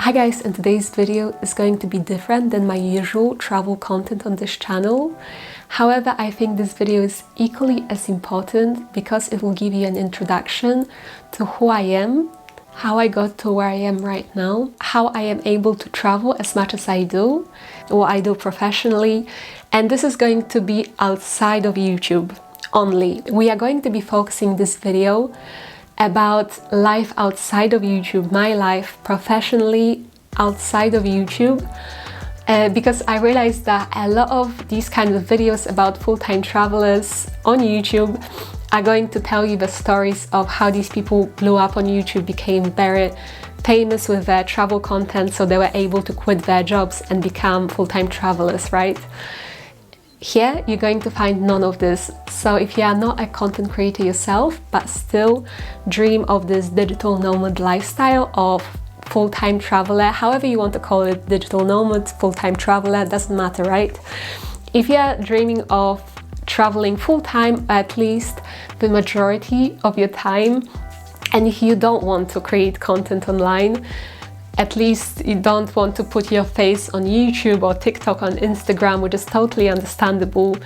Hi guys, and today's video is going to be different than my usual travel content on this channel. However, I think this video is equally as important because it will give you an introduction to who I am, how I got to where I am right now, how I am able to travel as much as I do, what I do professionally, and this is going to be outside of YouTube only. We are going to be focusing this video about life outside of YouTube, my life professionally outside of YouTube, because I realized that a lot of these kind of videos about full-time travelers on YouTube are going to tell you the stories of how these people blew up on YouTube, became very famous with their travel content, so they were able to quit their jobs and become full-time travelers, right? Here, you're going to find none of this. So if you are not a content creator yourself, but still dream of this digital nomad lifestyle of full-time traveler, however you want to call it, digital nomad, full-time traveler, doesn't matter, right? If you are dreaming of traveling full-time, at least the majority of your time, and if you don't want to create content online, at least you don't want to put your face on YouTube or TikTok, on Instagram, which is totally understandable.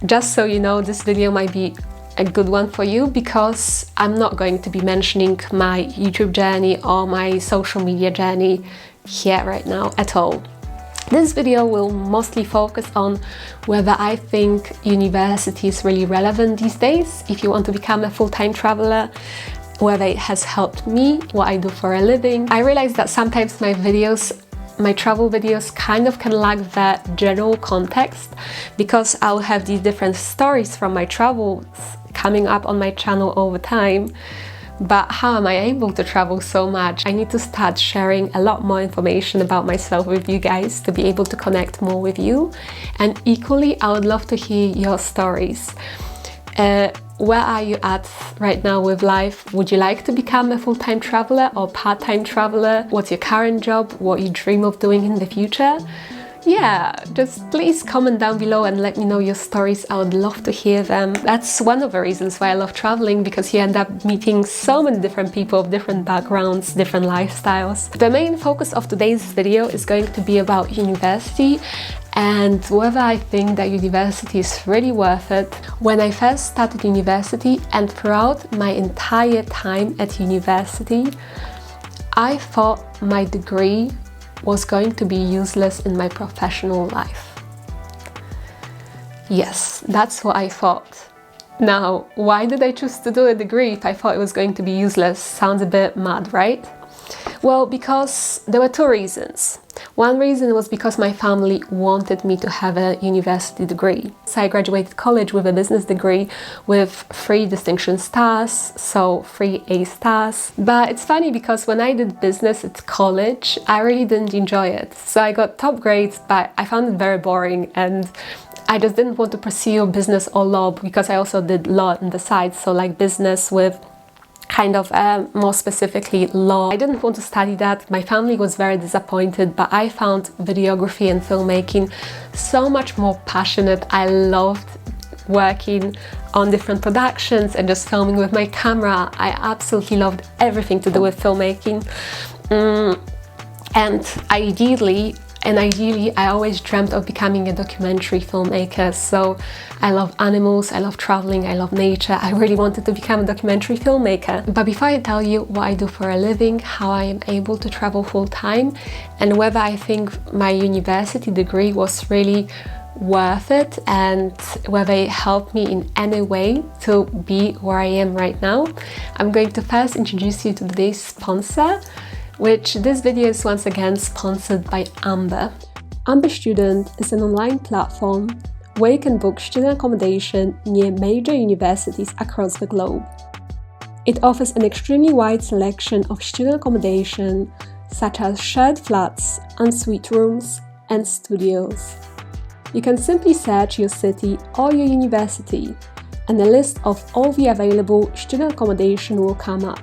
Just so you know, this video might be a good one for you because I'm not going to be mentioning my YouTube journey or my social media journey here right now at all. This video will mostly focus on whether I think university is really relevant these days if you want to become a full-time traveler, whether it has helped me, what I do for a living. I realize that sometimes my travel videos kind of can lack that general context because I'll have these different stories from my travels coming up on my channel over time. But how am I able to travel so much? I need to start sharing a lot more information about myself with you guys to be able to connect more with you. And equally, I would love to hear your stories. Where are you at right now with life? Would you like to become a full-time traveler or part-time traveler? What's your current job? What you dream of doing in the future? Yeah, just please comment down below and let me know your stories. I would love to hear them. That's one of the reasons why I love traveling, because you end up meeting so many different people of different backgrounds, different lifestyles. The main focus of today's video is going to be about university and whether I think that university is really worth it. When I first started university and throughout my entire time at university, I thought my degree was going to be useless in my professional life. Yes, that's what I thought. Now, why did I choose to do a degree if I thought it was going to be useless? Sounds a bit mad, right? Well, because there were two reasons. One reason was because my family wanted me to have a university degree. So I graduated college with a business degree with 3 distinction stars, so 3 A stars. But it's funny because when I did business at college, I really didn't enjoy it. So I got top grades, but I found it very boring and I just didn't want to pursue business or law because I also did law on the side, so like business with kind of more specifically law. I didn't want to study that. My family was very disappointed, but I found videography and filmmaking so much more passionate. I loved working on different productions and just filming with my camera. I absolutely loved everything to do with filmmaking. And ideally, I always dreamt of becoming a documentary filmmaker. So I love animals, I love traveling, I love nature. I really wanted to become a documentary filmmaker. But before I tell you what I do for a living, how I am able to travel full time, and whether I think my university degree was really worth it and whether it helped me in any way to be where I am right now, I'm going to first introduce you to today's sponsor, which this video is once again sponsored by Amber. Amber Student is an online platform where you can book student accommodation near major universities across the globe. It offers an extremely wide selection of student accommodation, such as shared flats, ensuite rooms, and studios. You can simply search your city or your university, and a list of all the available student accommodation will come up.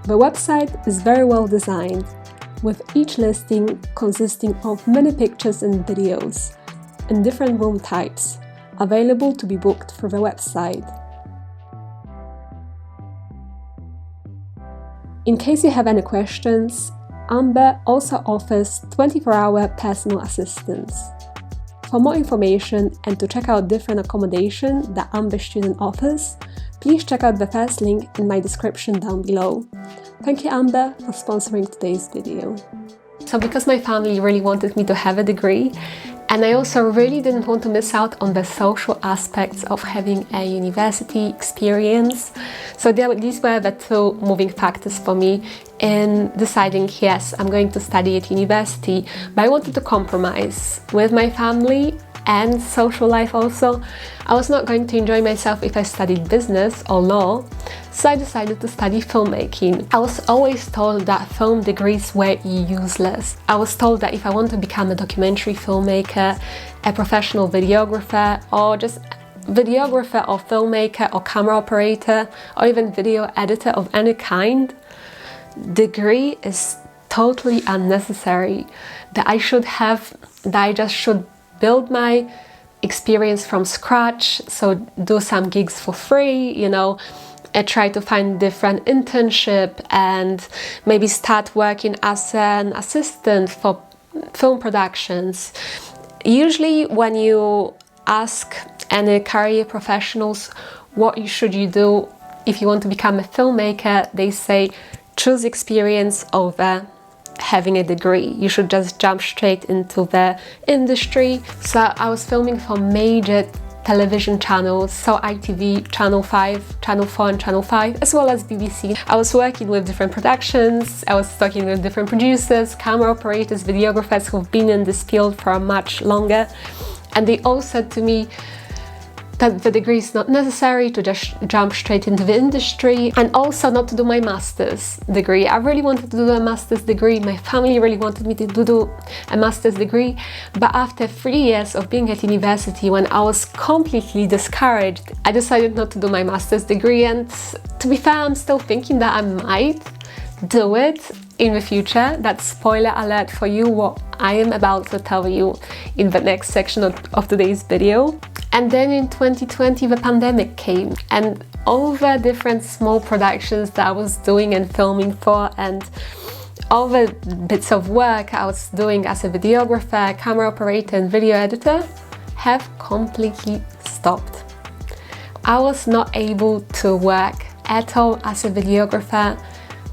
The website is very well designed, with each listing consisting of many pictures and videos in different room types, available to be booked through the website. In case you have any questions, Amber also offers 24-hour personal assistance. For more information and to check out different accommodation that Amber student offers, please check out the first link in my description down below. Thank you, Amber, for sponsoring today's video. So because my family really wanted me to have a degree, and I also really didn't want to miss out on the social aspects of having a university experience. So these were the two moving factors for me in deciding, yes, I'm going to study at university, but I wanted to compromise with my family and social life also. I was not going to enjoy myself if I studied business or law, so I decided to study filmmaking. I was always told that film degrees were useless. I was told that if I want to become a documentary filmmaker, a professional videographer, or just videographer or filmmaker or camera operator, or even video editor of any kind, degree is totally unnecessary. That I just should build my experience from scratch, so do some gigs for free, you know, and try to find different internship and maybe start working as an assistant for film productions. Usually when you ask any career professionals what should you do if you want to become a filmmaker, they say choose experience over having a degree. You should just jump straight into the industry. So I was filming for major television channels, so ITV, Channel 5, Channel 4 and Channel 5, as well as BBC. I was working with different productions, I was talking with different producers, camera operators, videographers who've been in this field for much longer, and they all said to me that the degree is not necessary, to just jump straight into the industry, and also not to do my master's degree. I really wanted to do a master's degree, my family really wanted me to do a master's degree, but after 3 years of being at university, when I was completely discouraged, I decided not to do my master's degree, and to be fair, I'm still thinking that I might do it in the future. That's spoiler alert for you, what I am about to tell you in the next section of today's video. And then in 2020 the pandemic came, and all the different small productions that I was doing and filming for, and all the bits of work I was doing as a videographer, camera operator and video editor have completely stopped. I was not able to work at all as a videographer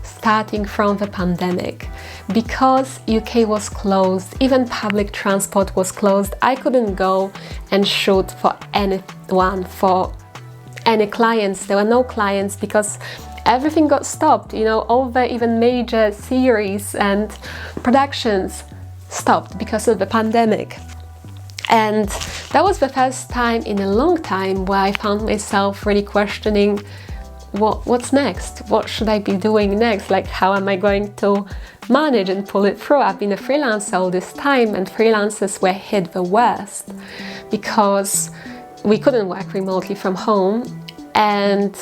starting from the pandemic, because UK was closed, even public transport was closed. I couldn't go and shoot for anyone, for any clients. There were no clients because everything got stopped, you know, all the even major series and productions stopped because of the pandemic. And that was the first time in a long time where I found myself really questioning what's next? What should I be doing next? Like, how am I going to manage and pull it through? I've been a freelancer all this time, and freelancers were hit the worst because we couldn't work remotely from home, and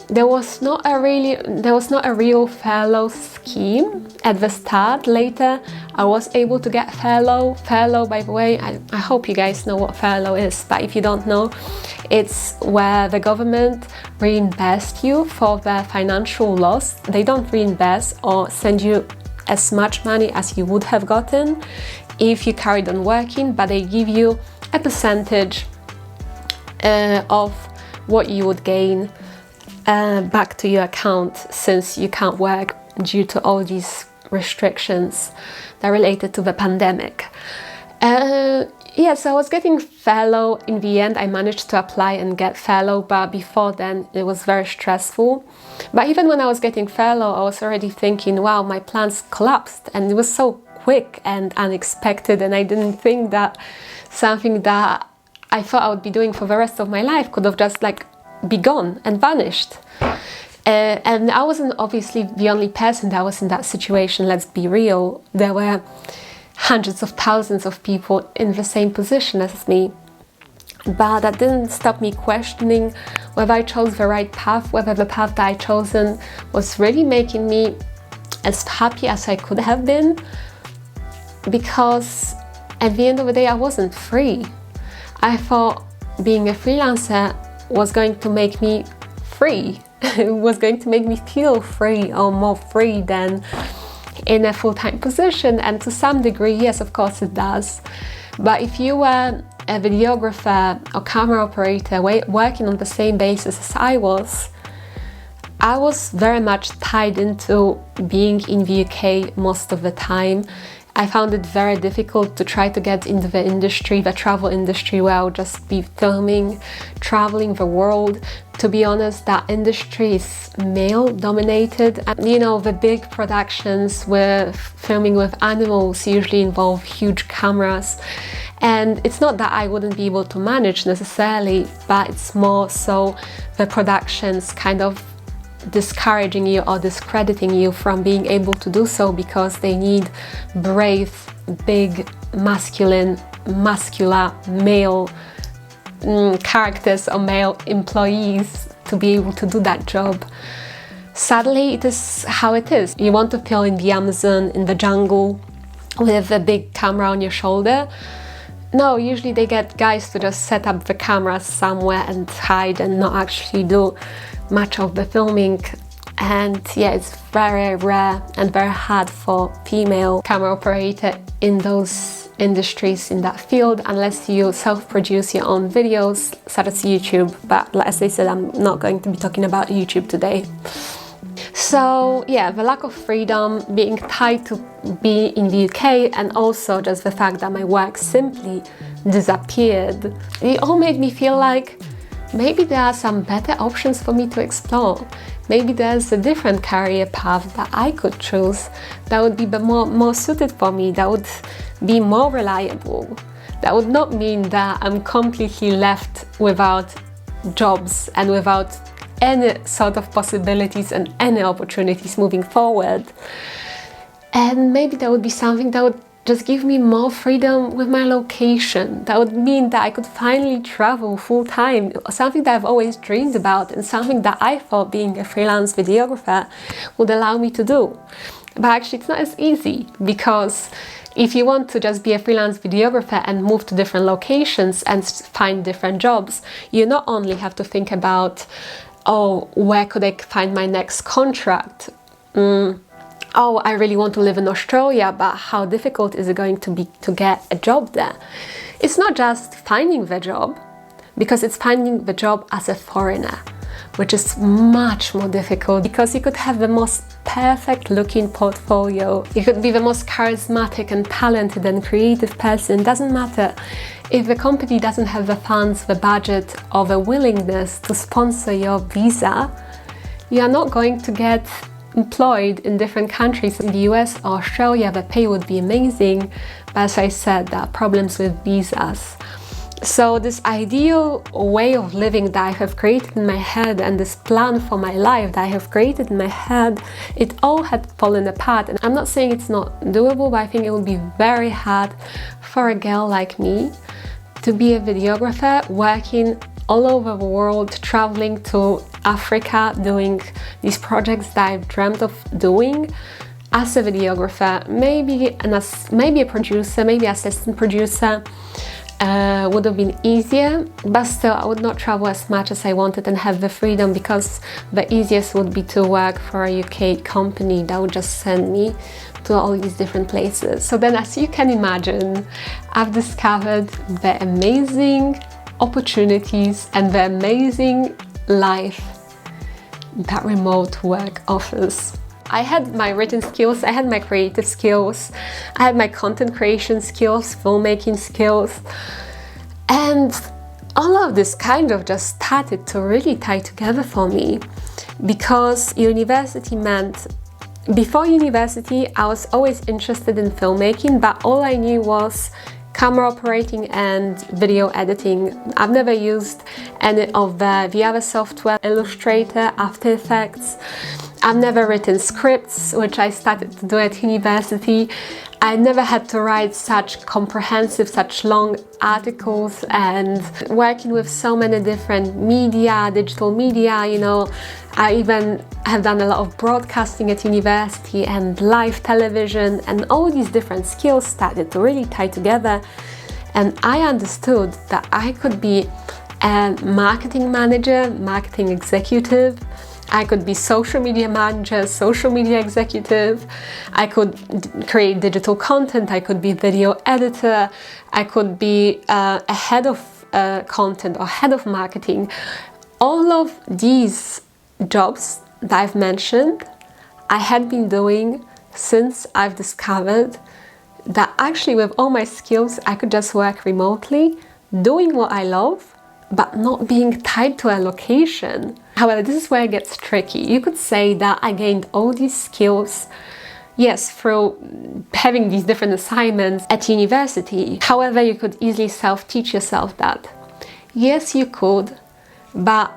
there was not a real furlough scheme at the start. Later, I was able to get furlough. Furlough, by the way, I hope you guys know what furlough is, but if you don't know, it's where the government reimburses you for the financial loss. They don't reimburse or send you as much money as you would have gotten if you carried on working, but they give you a percentage of what you would gain back to your account, since you can't work due to all these restrictions that are related to the pandemic. So I was getting furlough. In the end, I managed to apply and get furlough, but before then it was very stressful. But even when I was getting furlough, I was already thinking, wow, my plans collapsed, and it was so quick and unexpected, and I didn't think that something that I thought I would be doing for the rest of my life could have just like be gone and vanished. And I wasn't obviously the only person that was in that situation, let's be real. There were hundreds of thousands of people in the same position as me. But that didn't stop me questioning whether I chose the right path, whether the path that I chosen was really making me as happy as I could have been. Because at the end of the day, I wasn't free. I thought being a freelancer was going to make me free, was going to make me feel free or more free than in a full-time position. And to some degree, yes, of course it does. But if you were a videographer or camera operator working on the same basis as I was very much tied into being in the UK most of the time. I found it very difficult to try to get into the industry, the travel industry, where I would just be filming, traveling the world. To be honest, that industry is male dominated. And, you know, the big productions with filming with animals usually involve huge cameras. And it's not that I wouldn't be able to manage necessarily, but it's more so the productions kind of discouraging you or discrediting you from being able to do so, because they need brave, big, muscular male characters or male employees to be able to do that job. Sadly, it is how it is. You want to film in the Amazon, in the jungle, with a big camera on your shoulder. No, usually they get guys to just set up the cameras somewhere and hide and not actually do much of the filming. And yeah, it's very rare and very hard for female camera operator in those industries, in that field, unless you self-produce your own videos, such as YouTube. But as I said, I'm not going to be talking about YouTube today. So yeah, the lack of freedom, being tied to be in the UK, and also just the fact that my work simply disappeared, it all made me feel like maybe there are some better options for me to explore. Maybe there's a different career path that I could choose that would be more suited for me, that would be more reliable. That would not mean that I'm completely left without jobs and without any sort of possibilities and any opportunities moving forward. And maybe that would be something that would just give me more freedom with my location. That would mean that I could finally travel full time, something that I've always dreamed about and something that I thought being a freelance videographer would allow me to do. But actually it's not as easy, because if you want to just be a freelance videographer and move to different locations and find different jobs, you not only have to think about, oh, where could I find my next contract? Oh, I really want to live in Australia, but how difficult is it going to be to get a job there? It's not just finding the job, because it's finding the job as a foreigner, which is much more difficult, because you could have the most perfect looking portfolio. You could be the most charismatic and talented and creative person. Doesn't matter. If the company doesn't have the funds, the budget, or the willingness to sponsor your visa, you are not going to get employed in different countries. In the US or Australia, the pay would be amazing, but as I said, there are problems with visas. So this ideal way of living that I have created in my head, and this plan for my life that I have created in my head, it all had fallen apart. And I'm not saying it's not doable, but I think it would be very hard for a girl like me to be a videographer working all over the world, traveling to Africa, doing these projects that I've dreamt of doing as a videographer. Maybe a producer, maybe assistant producer would have been easier, but still I would not travel as much as I wanted and have the freedom, because the easiest would be to work for a UK company that would just send me to all these different places. So then, as you can imagine, I've discovered the amazing opportunities and the amazing life that remote work offers. I had my written skills, I had my creative skills, I had my content creation skills, filmmaking skills, and all of this kind of just started to really tie together for me, because university meant, before university I was always interested in filmmaking, but all I knew was camera operating and video editing. I've never used any of the other software, Illustrator, After Effects. I've never written scripts, which I started to do at university. I never had to write such comprehensive, such long articles, and working with so many different media, digital media, you know. I even have done a lot of broadcasting at university and live television, and all these different skills started to really tie together. And I understood that I could be a marketing manager, marketing executive, I could be social media manager, social media executive, I could create digital content, I could be video editor, I could be a head of content or head of marketing. All of these jobs that I've mentioned, I had been doing since I've discovered that actually with all my skills, I could just work remotely, doing what I love, but not being tied to a location. However, this is where it gets tricky. You could say that I gained all these skills, yes, through having these different assignments at university. However, you could easily self-teach yourself that. Yes, you could, but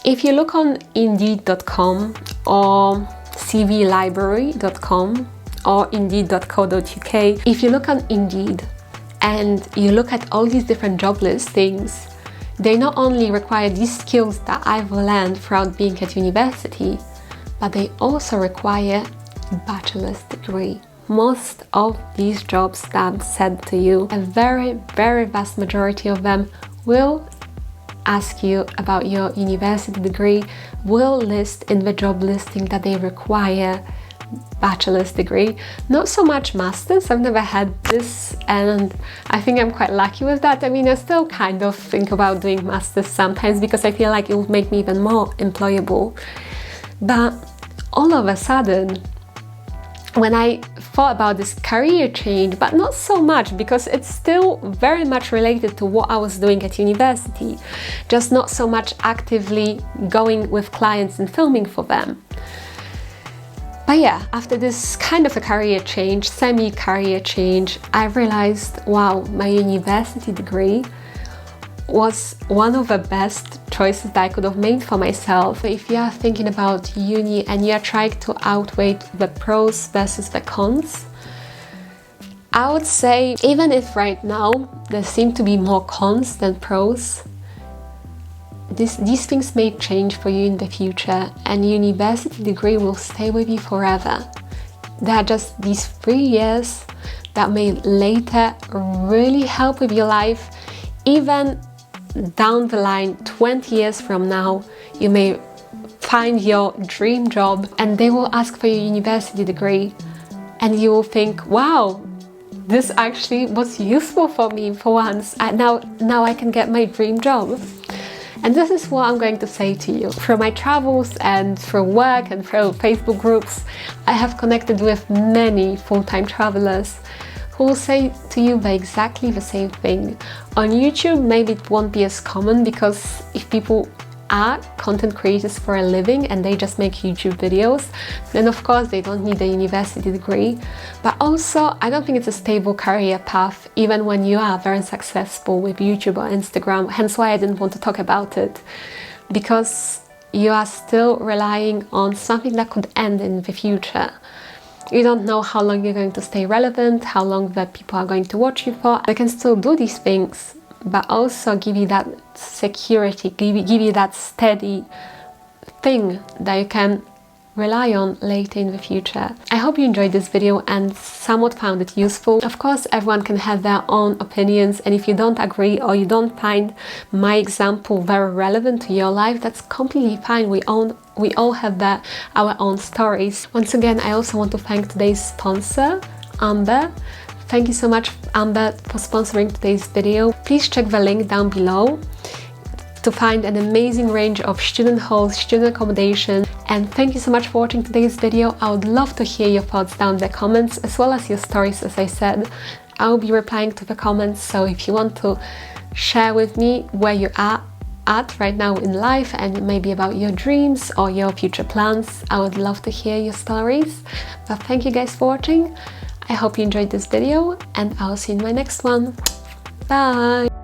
if you look on Indeed.com or CVlibrary.com or Indeed.co.uk, if you look on Indeed and you look at all these different job listings, they not only require these skills that I've learned throughout being at university, but they also require a bachelor's degree. Most of these jobs that I've said to you, a very, very vast majority of them will ask you about your university degree, will list in the job listing that they require bachelor's degree. Not so much master's, I've never had this, and I think I'm quite lucky with that. I mean, I still kind of think about doing master's sometimes because I feel like it would make me even more employable. But all of a sudden, when I thought about this career change, but not so much because it's still very much related to what I was doing at university, just not so much actively going with clients and filming for them. But yeah, after this kind of a career change, semi-career change, I realized, wow, my university degree was one of the best choices that I could have made for myself. If you are thinking about uni and you are trying to outweigh the pros versus the cons, I would say, even if right now there seem to be more cons than pros, these things may change for you in the future, and university degree will stay with you forever. There are just these 3 years that may later really help with your life. Even down the line, 20 years from now, you may find your dream job and they will ask for your university degree, and you will think, wow, this actually was useful for me for once. Now I can get my dream job. And this is what I'm going to say to you. Through my travels and through work and through Facebook groups, I have connected with many full-time travelers who will say to you exactly the same thing. On YouTube, maybe it won't be as common because if people are content creators for a living and they just make YouTube videos, then of course they don't need a university degree. But also, I don't think it's a stable career path even when you are very successful with YouTube or Instagram, hence why I didn't want to talk about it, because you are still relying on something that could end in the future. You don't know how long you're going to stay relevant, how long that people are going to watch you for. They can still do these things, but also give you that security, give you that steady thing that you can rely on later in the future. I hope you enjoyed this video and somewhat found it useful. Of course, everyone can have their own opinions, and if you don't agree or you don't find my example very relevant to your life, that's completely fine. We all have our own stories. Once again, I also want to thank today's sponsor, Amber. Thank you so much, Amber, for sponsoring today's video. Please check the link down below to find an amazing range of student halls, student accommodation. And thank you so much for watching today's video. I would love to hear your thoughts down in the comments, as well as your stories. As I said, I'll be replying to the comments, so if you want to share with me where you are at right now in life and maybe about your dreams or your future plans, I would love to hear your stories. But thank you guys for watching. I hope you enjoyed this video, and I'll see you in my next one. Bye!